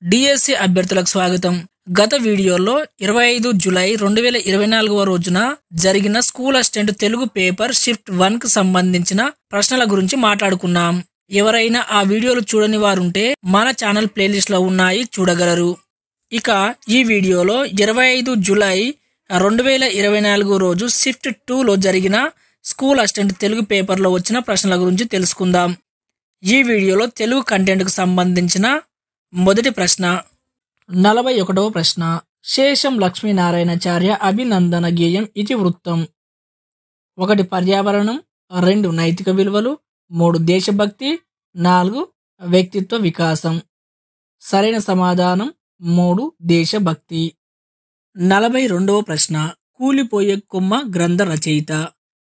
DSC అభ్యర్థులకు స్వాగతం. గత వీడియోలో 25 జూలై 2024 రోజున జరిగిన school assistant Telugu paper shift 1 కు సంబంధించిన ప్రశ్నల గురించి మాట్లాడుకున్నాం. ఎవరైనా ఆ వీడియోలు చూడని వారుంటే మన ఛానల్ ప్లేలిస్ట్ లో ఉన్నాయి, చూడగలరు. ఇక ఈ వీడియోలో 25 జూలై 2024 రోజు షిఫ్ట్ 2 లో జరిగిన స్కూల్ అసిస్టెంట్ తెలుగు పేపర్ లో వచ్చిన ప్రశ్నల గురించి తెలుసుకుందాం. ఈ వీడియోలో తెలుగు కంటెంట్ కు సంబంధించిన మొదటి ప్రశ్న 41వ ప్రశ్న. శేషం లక్ష్మీనారాయణాచార్య అభినందన గేయం ఇతివృత్తం. 1 పర్యావరణం, 2 నైతిక విలువలు, 3 దేశభక్తి, 4 వ్యక్తిత్వ వికాసం. సరైన సమాధానం 3 దేశభక్తి. 42వ ప్రశ్న. కూలిపోయే కొమ్మ గ్రంథ రచయిత.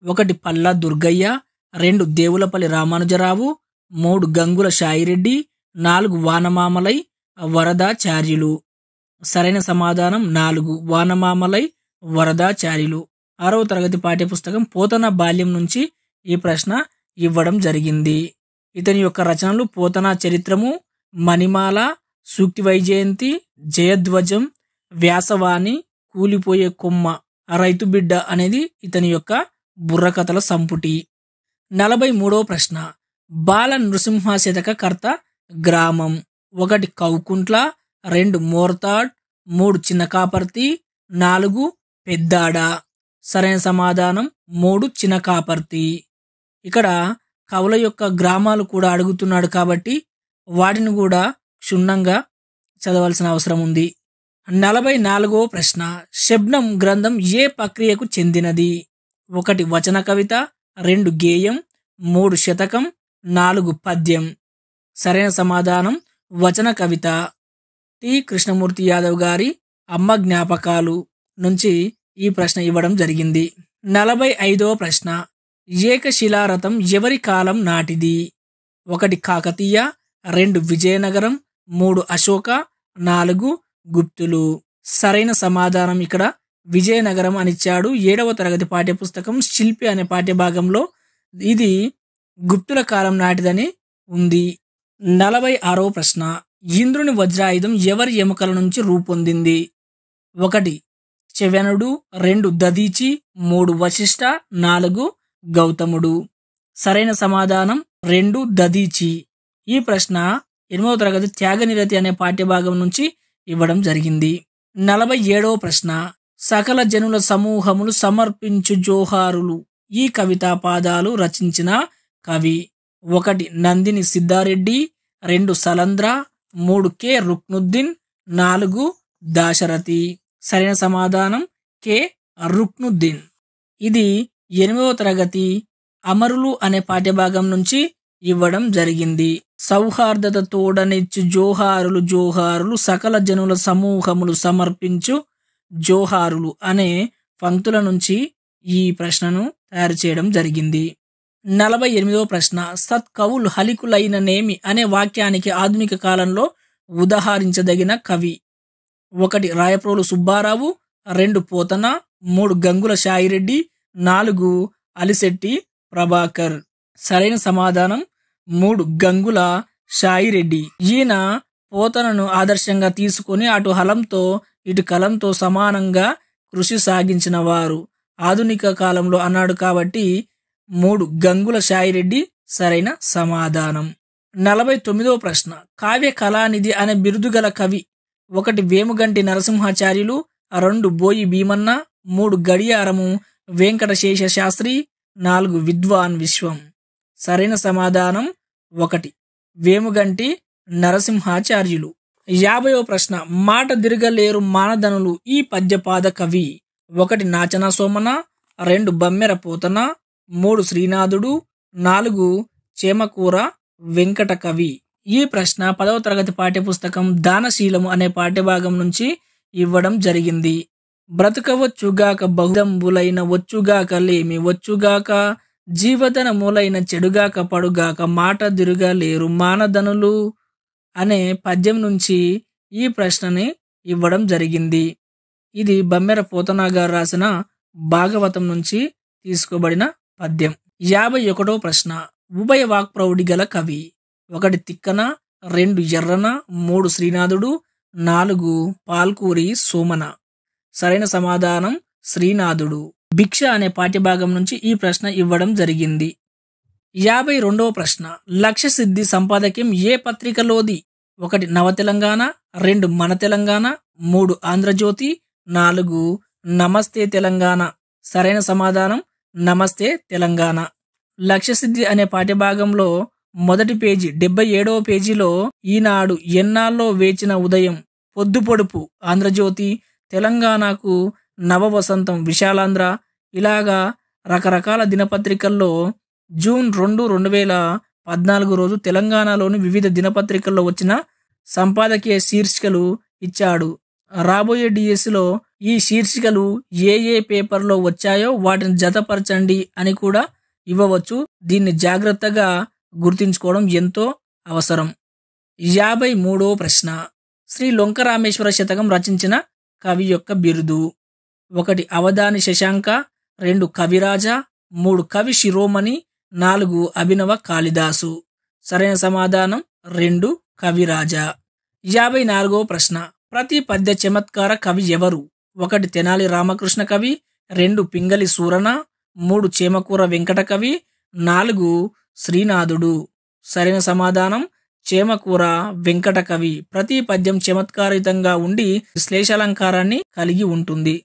1 పల్లా దుర్గయ్య, 2 దేవులపల్లి రామానుజరావు, 3 గంగుల సాయిరెడ్డి, 4 వానమామలై వరదాచార్యులు. సరైన సమాధానం 4 వానమామలై వరదాచార్యులు. 6వ తరగతి పాఠ్యపుస్తకం పోతన బాల్యం నుంచి ఈ ప్రశ్న ఇవ్వడం జరిగింది. ఇతని యొక్క రచనలు పోతన చరిత్రము, మణిమాల, సూక్తి వైజయంతి, జయధ్వజం, వ్యాసవాణి, కూలిపోయే కొమ్మ, రైతు బిడ్డ అనేది ఇతని యొక్క బుర్రకథల సంపుటి. 43వ ప్రశ్న. బాల నృసింహ శతక కర్త గ్రామం. 1 కౌకుంట్ల, 2 మోర్తాడ్, 3 చిన్నకాపర్తి, 4 పెద్దాడ. సరైన సమాధానం 3 చిన్నకాపర్తి. ఇక్కడ కవుల యొక్క గ్రామాలు కూడా అడుగుతున్నాడు కాబట్టి వాటిని కూడా క్షుణ్ణంగా చదవాల్సిన అవసరం ఉంది. 44వ ప్రశ్న. శబ్నం గ్రంథం ఏ ప్రక్రియకు చెందినది? 1 వచన కవిత, 2 గేయం, 3 శతకం, 4 పద్యం. సరైన సమాధానం వచన కవిత. టి కృష్ణమూర్తి యాదవ్ గారి అమ్మ జ్ఞాపకాలు నుంచి ఈ ప్రశ్న ఇవ్వడం జరిగింది. 45వ ప్రశ్న. ఏకశిలారథం ఎవరి కాలం నాటిది? 1 కాకతీయ, 2 విజయనగరం, 3 అశోక, 4 గుప్తులు. సరైన సమాధానం ఇక్కడ విజయనగరం అనిచ్చాడు. 7వ తరగతి పాఠ్యపుస్తకం శిల్పి అనే పాఠ్యభాగంలో ఇది గుప్తుల కాలం నాటిదని ఉంది. 46వ ప్రశ్న. ఇంద్రుని వజ్రాయుధం ఎవరి ఎముకల నుంచి రూపొందింది? 1 చ్యవనుడు, 2 దదీచి, 3 వశిష్ఠ, 4 గౌతముడు. సరైన సమాధానం 2 దదీచి. ఈ ప్రశ్న 8వ తరగతి త్యాగనిరతి అనే పాఠ్యభాగం నుంచి ఇవ్వడం జరిగింది. 47వ ప్రశ్న. సకల జనుల సమూహములు సమర్పించు జోహారులు ఈ కవితా పాదాలు రచించిన కవి? 1 నందిని సిద్ధారెడ్డి, 2 సలంద్ర, 3 కె రుక్నుద్దీన్, 4 దాశరథి. సరైన సమాధానం కె రుక్నుద్దీన్. ఇది 8వ తరగతి అమరులు అనే పాఠ్యభాగం నుంచి ఇవ్వడం జరిగింది. సౌహార్దత తోడనిచ్చు జోహారులు జోహారులు సకల జనుల సమూహములు సమర్పించు జోహారులు అనే పంక్తుల నుంచి ఈ ప్రశ్నను తయారు చేయడం జరిగింది. 48వ ప్రశ్న. సత్కవులు హలికులైన నేమి అనే వాక్యానికి ఆధునిక కాలంలో ఉదాహరించదగిన కవి? 1 రాయప్రోలు సుబ్బారావు, 2 పోతన, 3 గంగుల సాయిరెడ్డి, 4 అలిశెట్టి ప్రభాకర్. సరైన సమాధానం 3 గంగుల సాయిరెడ్డి. ఈయన పోతనను ఆదర్శంగా తీసుకొని అటు హలంతో ఇటు కలంతో సమానంగా కృషి సాగించిన వారు. ఆధునిక కాలంలో అన్నాడు కాబట్టి 3 గంగుల సాయిరెడ్డి సరైన సమాధానం. 49వ ప్రశ్న. కావ్య కళానిధి అనే బిరుదు గల కవి? 1 వేముగంటి నరసింహాచార్యులు, 2 బోయి భీమన్న, 3 గడియారము వెంకటశేష శాస్త్రి, 4 విద్వాన్ విశ్వం. సరైన సమాధానం 1 వేముగంటి నరసింహాచార్యులు. 50వ ప్రశ్న. మాట దిరగలేరు మానధనులు ఈ పద్యపాద కవి? 1 నాచన సోమన, 2 బమ్మెర పోతన, 3 శ్రీనాథుడు, 4 చేమకూర వెంకట కవి. ఈ ప్రశ్న 10వ తరగతి పాఠ్యపుస్తకం దానశీలము అనే పాఠ్యభాగం నుంచి ఇవ్వడం జరిగింది. బ్రతుకవచ్చుగాక బహుదంబులైన వచ్చుగాక లేమి వచ్చుగాక జీవధనములైన చెడుగాక పడుగాక మాట దిరుగలేరు మానధనులు అనే పద్యం నుంచి ఈ ప్రశ్నని ఇవ్వడం జరిగింది. ఇది బమ్మెర పోతన గారు రాసిన భాగవతం నుంచి తీసుకోబడిన పద్యం. 51వ ప్రశ్న. ఉభయ వాక్ప్రౌఢి గల కవి? 1 తిక్కన, 2 ఎర్రన, 3 శ్రీనాథుడు, 4 పాల్కూరి సోమన. సరైన సమాధానం శ్రీనాథుడు. భిక్ష అనే పాఠ్యభాగం నుంచి ఈ ప్రశ్న ఇవ్వడం జరిగింది. 52వ ప్రశ్న, లక్ష్య సిద్ధి సంపాదకీయం ఏ పత్రికలోది? 1 నవ తెలంగాణ, 2 మన తెలంగాణ, 3 ఆంధ్రజ్యోతి, 4 నమస్తే తెలంగాణ. సరైన సమాధానం నమస్తే తెలంగాణ. లక్ష్య సిద్ధి అనే పాఠ్యభాగంలో మొదటి పేజీ 77వ పేజీలో ఈనాడు, ఎన్నాళ్ళో వేచిన ఉదయం, పొద్దు పొడుపు ఆంధ్రజ్యోతి, తెలంగాణకు నవ వసంతం విశాలాంధ్ర, ఇలాగా రకరకాల దినపత్రికల్లో జూన్ 2, 2014 రోజు తెలంగాణలోని వివిధ దినపత్రికల్లో వచ్చిన సంపాదకీయ శీర్షికలు ఇచ్చాడు. రాబోయే డిఎస్సిలో ఈ శీర్షికలు ఏ ఏ పేపర్లో వచ్చాయో వాటిని జతపరచండి అని కూడా ఇవ్వవచ్చు. దీన్ని జాగ్రత్తగా గుర్తుంచుకోవడం ఎంతో అవసరం. 53వ ప్రశ్న, శ్రీ లొంక రామేశ్వర శతకం రచించిన కవి యొక్క బిరుదు? 1 అవధాని శశాంక, 2 కవిరాజ, 3 కవి శిరోమణి, 4 అభినవ కాళిదాసు. సరైన సమాధానం 2 కవిరాజ. 54వ ప్రశ్న, ప్రతి పద్య చమత్కార కవి ఎవరు? 1 తెనాలి రామకృష్ణ కవి, 2 పింగళి సూరన, 3 చేమకూర వెంకట కవి, 4 శ్రీనాథుడు. సరైన సమాధానం చేమకూర వెంకట కవి. ప్రతి పద్యం చమత్కారితంగా ఉండి శ్లేషాలంకారాన్ని కలిగి ఉంటుంది.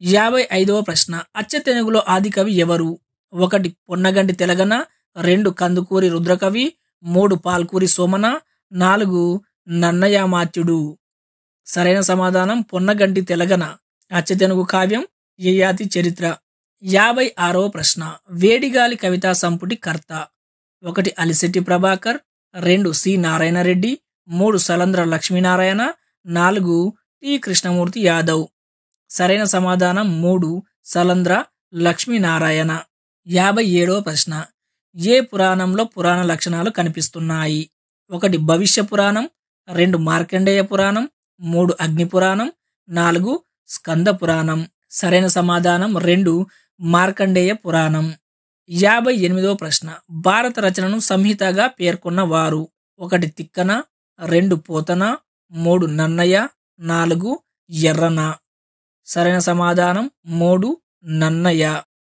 55వ ప్రశ్న, అచ్చ తెనుగులో ఆది కవి ఎవరు? 1 పొన్నగంటి తెలగన, 2 కందుకూరి రుద్రకవి, 3 పాల్కూరి సోమన, 4 నన్నయామాత్యుడు. సరైన సమాధానం పొన్నగంటి తెలగన. అచ్చ తెనుగు కావ్యం యయాతి చరిత్ర. 56వ ప్రశ్న, వేడిగాలి కవితా సంపుటి కర్త? 1 అలిశెట్టి ప్రభాకర్, 2 సి నారాయణ రెడ్డి, 3 సలంద్ర లక్ష్మీనారాయణ, 4 టి కృష్ణమూర్తి యాదవ్. సరైన సమాధానం 3 సలంద్ర లక్ష్మీనారాయణ. 57వ ప్రశ్న, ఏ పురాణంలో పురాణ లక్షణాలు కనిపిస్తున్నాయి? 1 భవిష్య పురాణం, 2 మార్కండేయ పురాణం, 3 అగ్ని పురాణం, 4 స్కంద పురాణం. సరైన సమాధానం 2 మార్కండేయ పురాణం. 58వ ప్రశ్న, భారత రచనను సంహితగా పేర్కొన్న వారు? 1 తిక్కన, 2 పోతన, 3 నన్నయ్య, 4 ఎర్రన. సరైన సమాధానం 3 నన్నయ్య.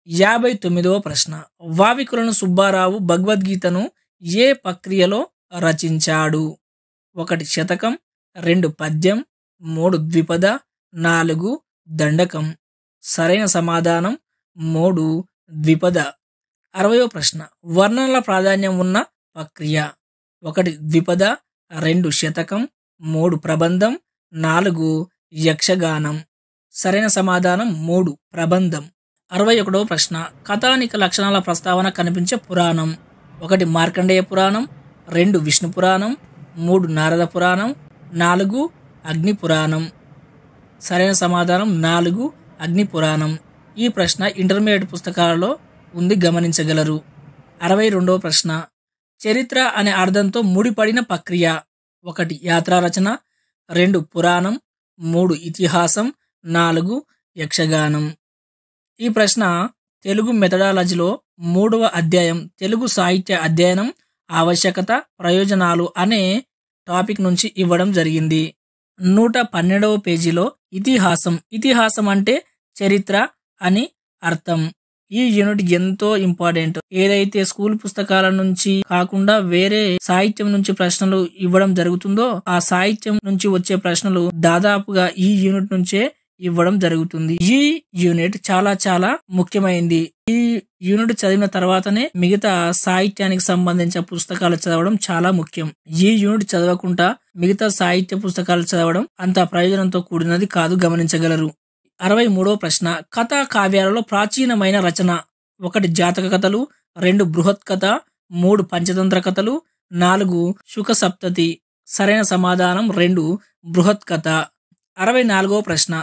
59వ ప్రశ్న, వావికులను సుబ్బారావు భగవద్గీతను ఏ ప్రక్రియలో రచించాడు? 1 శతకం, 2 పద్యం, 3 ద్విపద, 4 దండకం. సరైన సమాధానం 3 ద్విపద. 60వ ప్రశ్న, వర్ణనల ప్రాధాన్యం ఉన్న ప్రక్రియ? 1 ద్విపద, 2 శతకం, 3 ప్రబంధం, 4 యక్షగానం. సరైన సమాధానం 3 ప్రబంధం. 61వ ప్రశ్న, కథానిక లక్షణాల ప్రస్తావన కనిపించే పురాణం? 1 మార్కండేయ పురాణం, 2 విష్ణు పురాణం, 3 నారద పురాణం, 4 అగ్ని పురాణం. సరైన సమాధానం 4 అగ్ని పురాణం. ఈ ప్రశ్న ఇంటర్మీడియట్ పుస్తకాలలో ఉంది, గమనించగలరు. 62వ ప్రశ్న, చరిత్ర అనే అర్థంతో ముడిపడిన ప్రక్రియ? 1 యాత్రా రచన, 2 పురాణం, 3 ఇతిహాసం, 4 యక్షగానం. ఈ ప్రశ్న తెలుగు మెథడాలజీలో 3వ అధ్యాయం తెలుగు సాహిత్య అధ్యయనం ఆవశ్యకత ప్రయోజనాలు అనే టాపిక్ నుంచి ఇవ్వడం జరిగింది. 112వ పేజీలో ఇతిహాసం అంటే చరిత్ర అని అర్థం. ఈ యూనిట్ ఎంతో ఇంపార్టెంట్. ఏదైతే స్కూల్ పుస్తకాల నుంచి కాకుండా వేరే సాహిత్యం నుంచి ప్రశ్నలు ఇవ్వడం జరుగుతుందో ఆ సాహిత్యం నుంచి వచ్చే ప్రశ్నలు దాదాపుగా ఈ యూనిట్ నుంచే ఇవ్వడం జరుగుతుంది. ఈ యూనిట్ చాలా చాలా ముఖ్యమైనది. ఈ యూనిట్ చదివిన తర్వాతనే మిగతా సాహిత్యానికి సంబంధించిన పుస్తకాలు చదవడం చాలా ముఖ్యం. ఈ యూనిట్ చదవకుండా మిగతా సాహిత్య పుస్తకాలు చదవడం అంత ప్రయోజనంతో కూడినది కాదు, గమనించగలరు. 63వ ప్రశ్న, కథా కావ్యాలలో ప్రాచీనమైన రచన? 1 జాతక కథలు, 2 బృహత్ కథ, 3 పంచతంత్ర కథలు, 4 శుక సప్తతి. సరైన సమాధానం 2 బృహత్ కథ. 64వ ప్రశ్న,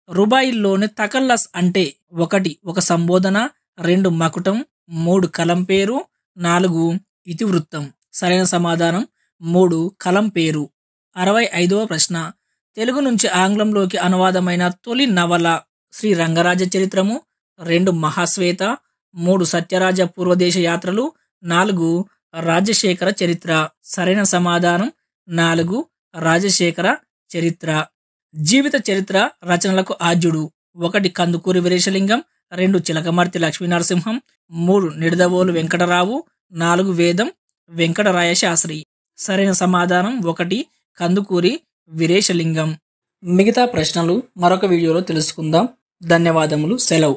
రుబాయిల్లోని తకల్లస్ అంటే? 1 ఒక సంబోధన, 2 మకుటం, 3 కలంపేరు, 4 ఇతివృత్తం. సరైన సమాధానం 3 కలంపేరు. 65వ ప్రశ్న, తెలుగు నుంచి ఆంగ్లంలోకి అనువాదమైన తొలి నవల? శ్రీ రంగరాజ చరిత్రము, 2 మహాశ్వేత, 3 సత్యరాజ పూర్వదేశ యాత్రలు, 4 రాజశేఖర చరిత్ర. సరైన సమాధానం 4 రాజశేఖర చరిత్ర. జీవిత చరిత్ర రచనలకు ఆద్యుడు. 1 కందుకూరి వీరేశలింగం, 2 చిలకమర్తి లక్ష్మీనరసింహం, 3 నిడదవోలు వెంకటరావు, 4 వేదం వెంకటరాయ శాస్త్రి. సరైన సమాధానం 1 కందుకూరి వీరేశలింగం. మిగతా ప్రశ్నలు మరొక వీడియోలో తెలుసుకుందాం. ధన్యవాదములు. సెలవు.